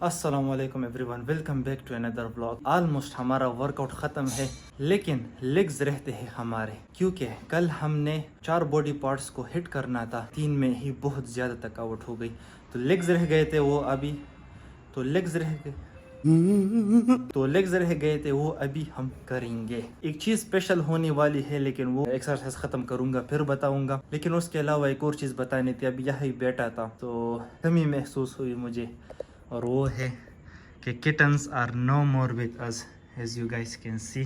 अस्सलाम वालेकुम everyone, welcome back to another vlog. Almost हमारा वर्कआउट ख़त्म है, लेकिन लेग्स रहते हैं हमारे, क्योंकि कल हमने 4 बॉडी पार्ट्स को हिट करना था, 3 में ही बहुत ज़्यादा थकावट हो गई, तो लेग्स रह गए थे वो अभी तो लेग्स रह गए थे वो अभी हम करेंगे। एक चीज़ स्पेशल होने वाली है, लेकिन वो एक्सरसाइज ख़त्म करूँगा फिर बताऊँगा। लेकिन उसके अलावा एक और चीज़ बतानी थी। अभी यही बैठा था तो कमी महसूस हुई मुझे, और वो है कि kittens are no more with us. As you guys can see,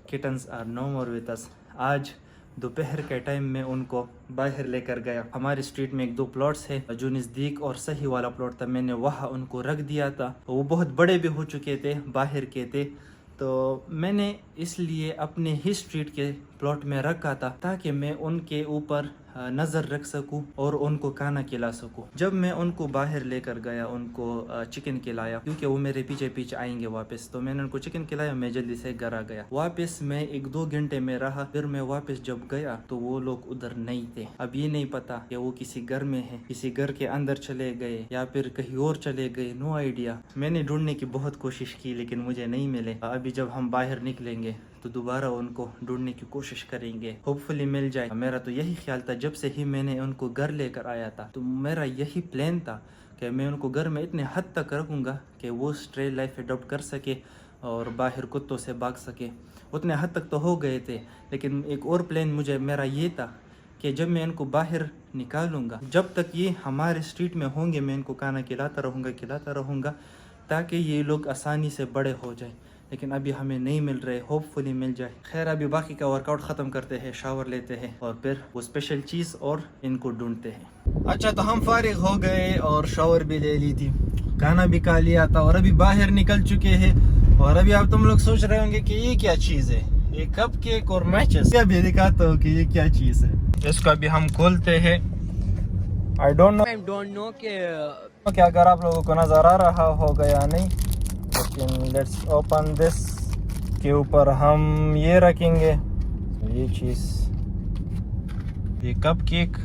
kittens are no more with us. आज दोपहर के टाइम में उनको बाहर लेकर गया। हमारे स्ट्रीट में 1-2 प्लॉट्स है, जो नज़दीक और सही वाला प्लॉट था, मैंने वहाँ उनको रख दिया था। वो बहुत बड़े भी हो चुके थे, बाहर के थे, तो मैंने इसलिए अपने ही स्ट्रीट के प्लॉट में रखा था, ताकि मैं उनके ऊपर नज़र रख सकूं और उनको खाना खिला सकूं। जब मैं उनको बाहर लेकर गया, उनको चिकन खिलाया, क्योंकि वो मेरे पीछे पीछे आएंगे वापस, तो मैंने उनको चिकन खिलाया। मैं जल्दी से घर आ गया। वापस मैं 1-2 घंटे में रहा, फिर मैं वापस जब गया तो वो लोग उधर नहीं थे। अब ये नहीं पता कि वो किसी घर में है, किसी घर के अंदर चले गए या फिर कहीं और चले गए, नो आइडिया। मैंने ढूंढने की बहुत कोशिश की, लेकिन मुझे नहीं मिले। अभी जब हम बाहर निकलेंगे तो दोबारा उनको ढूंढने की कोशिश करेंगे, होपफुली मिल जाए। मेरा तो यही ख्याल था जब से ही मैंने उनको घर लेकर आया था, तो मेरा यही प्लान था कि मैं उनको घर में इतने हद तक रखूँगा कि वो स्ट्रे लाइफ अडॉप्ट कर सके और बाहर कुत्तों से भाग सके। उतने हद तक तो हो गए थे, लेकिन एक और प्लान मेरा ये था कि जब मैं इनको बाहर निकालूंगा, जब तक ये हमारे स्ट्रीट में होंगे, मैं इनको खाना खिलाता रहूँगा ताकि ये लोग आसानी से बड़े हो जाए। लेकिन अभी हमें नहीं मिल रहे, होपफुली मिल जाए। खैर, अभी बाकी का वर्कआउट ख़त्म करते हैं, शावर लेते हैं और फिर वो स्पेशल चीज़ और इनको ढूंढते हैं। अच्छा, तो हम फारिग हो गए और शावर भी ले ली थी, खाना भी खा लिया था और अभी बाहर निकल चुके हैं। और अभी आप तुम लोग सोच रहे होंगे कि ये क्या चीज़ है, ये कप केक और मैचेस। अभी दिखाता हूँ कि ये क्या चीज़ है। इसको अभी हम खोलते हैं। आई डोंट नो कि अगर आप लोगों को नज़र आ रहा होगा या नहीं, लेकिन लेट्स ओपन दिस। के ऊपर हम ये रखेंगे, ये चीज़, ये कप केक,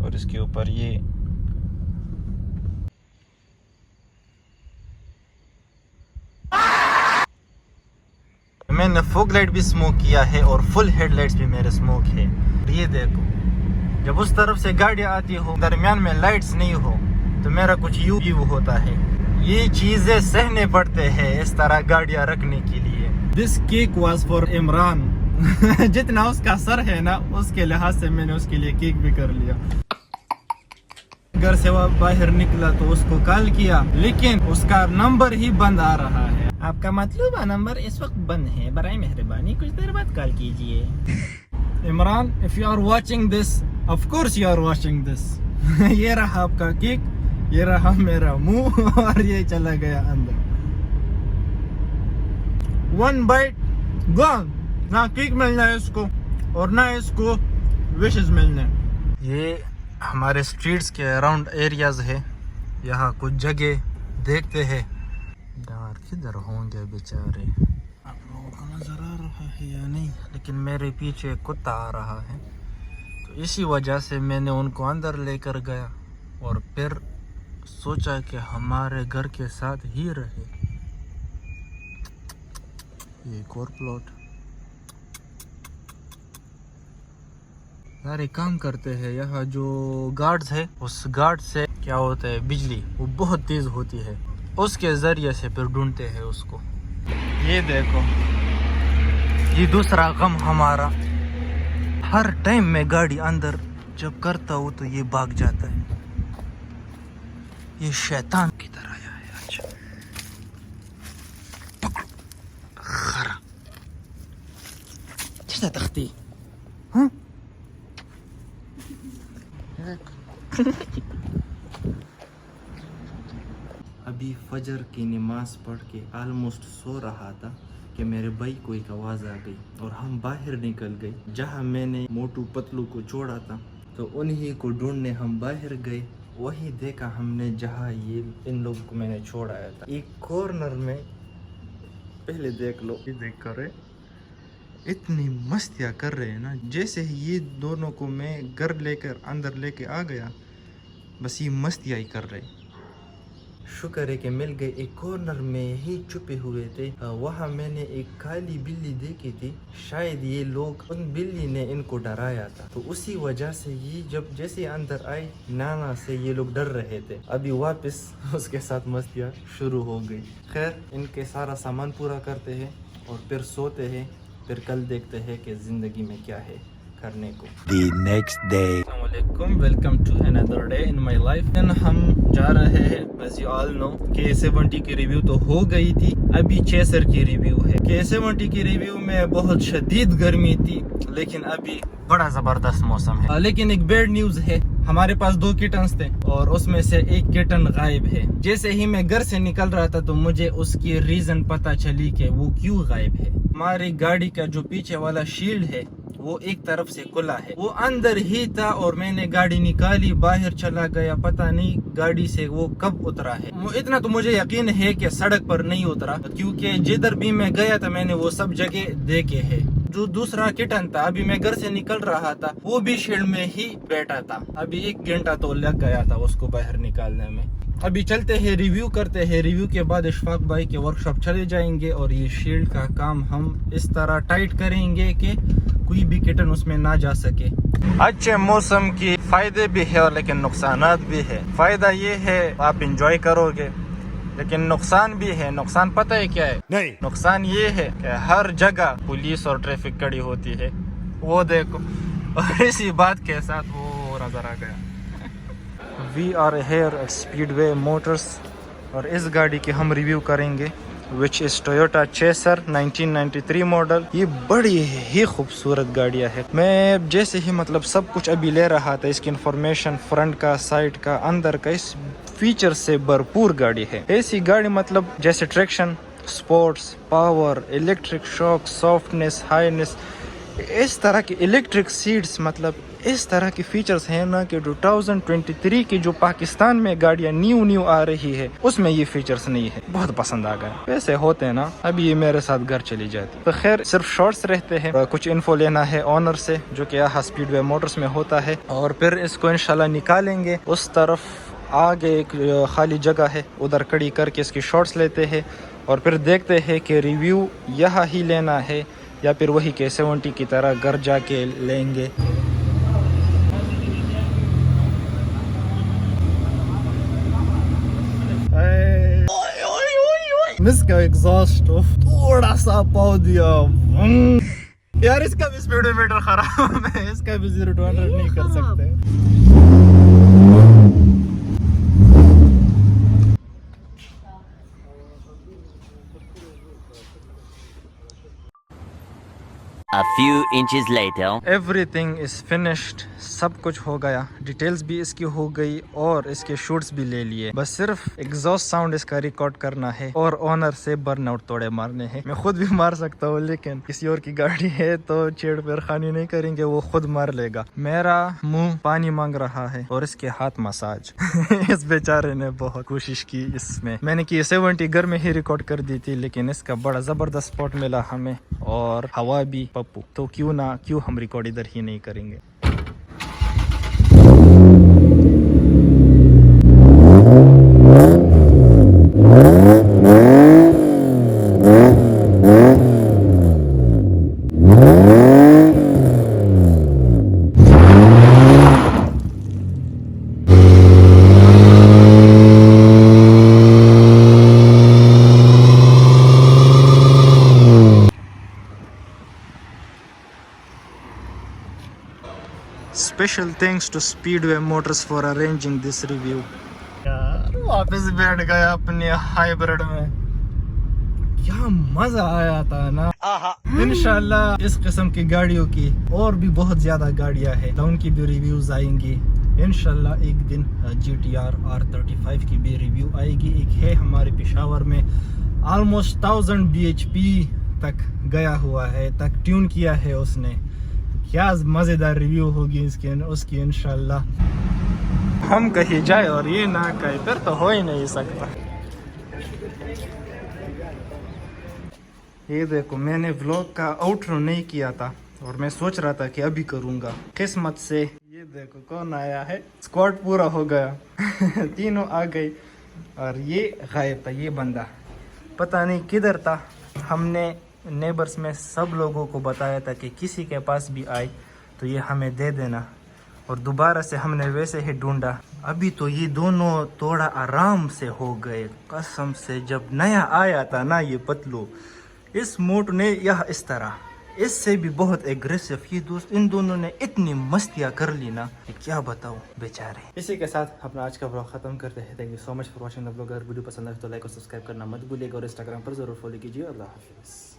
और इसके ऊपर ये मैंने फॉग लाइट भी स्मोक किया है और फुल हेडलाइट्स भी मेरे स्मोक है। ये देखो, जब उस तरफ से गाड़ियाँ आती हो, दरमियान में लाइट्स नहीं हो, तो मेरा कुछ यूं ही होता है। ये चीजें सहने पड़ते हैं इस तरह गाड़ियाँ रखने के लिए। This cake was for Imran. जितना उसका सर है ना, उसके लिहाज से मैंने उसके लिए केक भी कर लिया। घर से वो बाहर निकला तो उसको कॉल किया, लेकिन उसका नंबर ही बंद आ रहा है। आपका मतलूबा नंबर इस वक्त बंद है, बराए मेहरबानी कुछ देर बाद कॉल कीजिए। Imran, if you are watching this, of course you are watching this. ये रहा आपका केक, ये रहा मेरा मुंह, और ये चला गया अंदर। 1 बाइट गॉन। ना केक मिलना है इसको, और ना इसको विशेस मिलना है। ये हमारे स्ट्रीट्स के अराउंड एरियाज है। यहाँ कुछ जगह देखते हैं, यार किधर होंगे बेचारे, आप लोगों को नजर आ रहा है या नहीं, लेकिन मेरे पीछे कुत्ता आ रहा है, तो इसी वजह से मैंने उनको अंदर लेकर गया और फिर सोचा कि हमारे घर के साथ ही रहे। ये एक और प्लॉट। यार, एक काम करते हैं, यहाँ जो गार्ड्स है, उस गार्ड से क्या होता है, बिजली वो बहुत तेज होती है, उसके जरिए से फिर ढूंढते हैं उसको। ये देखो, ये दूसरा गम हमारा। हर टाइम में गाड़ी अंदर जब करता हूँ तो ये भाग जाता है। ये शैतान की तरह आया है। अच्छा, खरा किसने तख्ती, हाँ? अभी फजर की नमाज पढ़ के ऑलमोस्ट सो रहा था कि मेरे भाई को एक आवाज़ आ गई और हम बाहर निकल गए। जहाँ मैंने मोटू पतलू को छोड़ा था, तो उन्हीं को ढूंढने हम बाहर गए। वही देखा हमने जहाँ ये इन लोगों को मैंने छोड़ाया था, एक कॉर्नर में। पहले देख लो, ये देख कर इतनी मस्तियाँ कर रहे हैं ना, जैसे ही ये दोनों को मैं घर लेकर अंदर लेके आ गया, बस ये मस्तियाँ ही कर रहे। शुक्र है कि मिल गए। एक कॉर्नर में ही छुपे हुए थे। वहाँ मैंने एक काली बिल्ली देखी थी। शायद ये लोग, उन बिल्ली ने इनको डराया था, तो उसी वजह से ये जब जैसे अंदर आए नाना से ये लोग डर रहे थे। अभी वापस उसके साथ मस्तियाँ शुरू हो गई। खैर, इनके सारा सामान पूरा करते हैं और फिर सोते हैं। फिर कल देखते हैं कि जिंदगी में क्या है करने को। The next day. अस्सलामुअलैकुम, welcome to another day in my life. हम जा रहे हैं, as you all know, K70 की रिव्यू तो हो गई थी। अभी चेसर की रिव्यू है। K70 की रिव्यू में बहुत शदीद गर्मी थी, लेकिन अभी बड़ा जबरदस्त मौसम है। लेकिन एक बैड न्यूज है, हमारे पास 2 किटन्स थे और उसमें से एक किटन गायब है। जैसे ही मैं घर से निकल रहा था तो मुझे उसकी रीजन पता चली कि वो क्यों गायब है। हमारी गाड़ी का जो पीछे वाला शील्ड है वो एक तरफ से खुला है, वो अंदर ही था और मैंने गाड़ी निकाली, बाहर चला गया। पता नहीं गाड़ी से वो कब उतरा है। इतना तो मुझे यकीन है कि सड़क पर नहीं उतरा, क्योंकि जिधर भी मैं गया था मैंने वो सब जगह देखे है। जो दूसरा किटन था, अभी मैं घर से निकल रहा था, वो भी शील्ड में ही बैठा था। अभी 1 घंटा तो लग गया था उसको बाहर निकालने में। अभी चलते हैं, रिव्यू करते हैं। रिव्यू के बाद इशफाक भाई के वर्कशॉप चले जाएंगे और ये शील्ड का काम हम इस तरह टाइट करेंगे कि कोई भी किटन उसमें ना जा सके। अच्छे मौसम की फायदे भी है और लेकिन नुकसानात भी है। फायदा ये है आप इंजॉय करोगे, लेकिन नुकसान भी है। नुकसान पता है क्या है? नहीं। नुकसान ये है कि हर जगह पुलिस और ट्रैफिक खड़ी होती है, वो देखो। और इसी बात के साथ वो नजर आ गया। We are here at Speedway Motors और इस गाड़ी की हम रिव्यू करेंगे, which is Toyota Chaser 1993 model. ये बड़ी ही खूबसूरत गाड़ियाँ है। मैं जैसे ही मतलब सब कुछ अभी ले रहा था, इसकी इंफॉर्मेशन फ्रंट का, साइड का, अंदर का, इस फीचर से भरपूर गाड़ी है। ऐसी गाड़ी मतलब जैसे traction, sports, power, electric shock, softness, Highness, इस तरह की इलेक्ट्रिक सीट्स, मतलब इस तरह की फीचर्स हैं ना कि 2023 की जो पाकिस्तान में गाड़ियाँ न्यू आ रही है उसमें ये फीचर्स नहीं है। बहुत पसंद आ गए। वैसे होते हैं ना, अभी ये मेरे साथ घर चली जाती। तो खैर, सिर्फ शॉर्ट्स रहते हैं। कुछ इन्फो लेना है ऑनर से, जो कि यहाँ स्पीडवे मोटर्स में होता है, और फिर इसको इंशाल्लाह निकालेंगे। उस तरफ आगे एक खाली जगह है, उधर खड़ी करके इसकी शॉर्ट्स लेते हैं और फिर देखते हैं कि रिव्यू यहाँ ही लेना है या फिर वही K70 की तरह घर जाके लेंगे। इसका एग्जॉस्ट थोड़ा सा पाव दिया यार, इसका भी स्पीडोमीटर खराब है, इसका भी 0 to 100 नहीं कर सकते। A few inches later. Everything is finished, सब कुछ हो गया। डिटेल्स भी इसकी हो गई और इसके शूट्स भी ले लिए। बस सिर्फ एग्जॉस्ट साउंड इसका रिकॉर्ड करना है और ओनर से बर्नआउट तोड़े मारने हैं। मैं खुद भी मार सकता हूँ, लेकिन किसी और की गाड़ी है तो छेड़ पेरखानी नहीं करेंगे, वो खुद मार लेगा। मेरा मुंह पानी मांग रहा है और इसके हाथ मसाज। इस बेचारे ने बहुत कोशिश की इसमें। मैंने K70 घर में ही रिकॉर्ड कर दी थी, लेकिन इसका बड़ा जबरदस्त स्पॉट मिला हमें और हवा भी पप्पू, तो क्यों हम रिकॉर्ड इधर ही नहीं करेंगे। Special thanks to Speedway Motors for arranging this review. यार वापस बैठ गया अपने हाइब्रिड में, क्या मजा आया था ना। इंशाल्लाह इस किस्म की गाड़ियों की और भी बहुत ज्यादा गाड़ियां हैं, उनकी भी रिव्यूज आएंगी इंशाल्लाह। एक दिन GTR R35 की भी रिव्यू आएगी। एक है हमारे पेशावर में, ऑलमोस्ट 1000 bhp तक गया हुआ है, तक ट्यून किया है उसने। क्या मजेदार रिव्यू होगी इसकी, उसकी इंशाल्लाह। हम कहीं जाए और ये ना कहे फिर तो हो ही नहीं सकता। ये देखो, मैंने व्लॉग का आउटरो नहीं किया था और मैं सोच रहा था कि अभी करूंगा। किस्मत से ये देखो कौन आया है, स्क्वाड पूरा हो गया। तीनों आ गए, और ये गायब था, ये बंदा पता नहीं किधर था। हमने नेबर्स में सब लोगों को बताया था कि किसी के पास भी आए तो ये हमें दे देना, और दोबारा से हमने वैसे ही ढूंढा। अभी तो ये दोनों थोड़ा आराम से हो गए कसम से। जब नया आया था ना ये पतलू, इस मोट ने यह इस तरह, इससे भी बहुत एग्रेसिव, ये दोस्त इन दोनों ने इतनी मस्तियाँ कर ली ना कि क्या बताऊँ बेचारे। इसी के साथ अपना आज का ब्लॉग खत्म करते हैं। Thank you so much for watching the blog. अगर वीडियो पसंद आए तो लाइक और सब्सक्राइब करना मत भूलिएगा, और इंस्टाग्राम पर जरूर फॉलो कीजिए। अल्लाह हाफिज़।